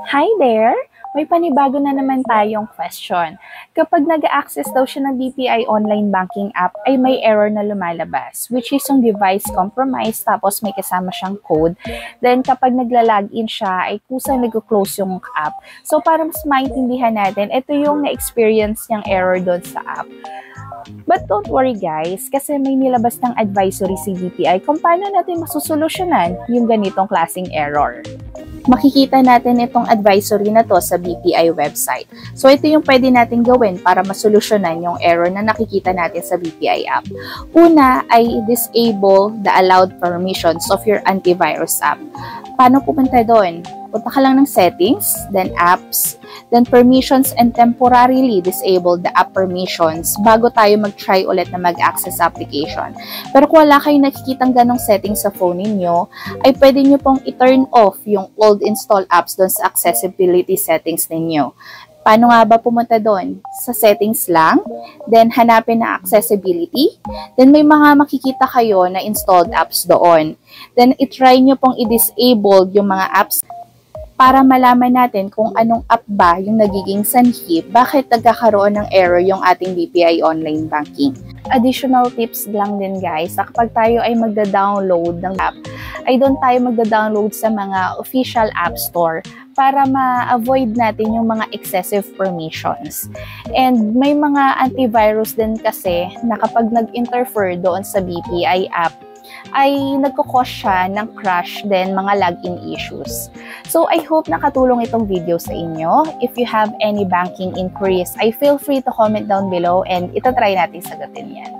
Hi there! May panibago na naman tayong question. Kapag nag-access daw siya ng BPI online banking app, ay may error na lumalabas, which is yung device compromised, tapos may kasama siyang code. Then kapag nagla-login siya, ay kusang nag-close yung app. So para mas maintindihan natin, ito yung na-experience niyang error doon sa app. But don't worry guys, kasi may nilabas ng advisory si BPI kung paano natin masusolusyonan yung ganitong klaseng error. Makikita natin itong advisory na to sa BPI website. So ito yung pwede natin gawin para masolusyonan yung error na nakikita natin sa BPI app. Una ay disable the allowed permissions of your antivirus app. Paano pupunta doon? Punta ka lang ng settings, then apps, then permissions, and temporarily disable the app permissions bago tayo mag-try ulit na mag-access application. Pero kung wala kayong nakikitang ganong settings sa phone ninyo, ay pwede nyo pong i-turn off yung old install apps doon sa accessibility settings ninyo. Paano nga ba pumunta doon? Sa settings lang, then hanapin na accessibility, then may mga makikita kayo na installed apps doon. Then itry nyo pong i-disable yung mga apps para malaman natin kung anong app ba yung nagiging sanhi, bakit nagkakaroon ng error yung ating BPI online banking. Additional tips lang din guys, kapag tayo ay magda-download ng app, ay doon tayo magda-download sa mga official app store para ma-avoid natin yung mga excessive permissions. And may mga antivirus din kasi na kapag nag-interfere doon sa BPI app, ay nagkukos siya ng crash din mga login issues. So I hope nakatulong itong video sa inyo. If you have any banking inquiries, I feel free to comment down below and itatry natin sagutin yan.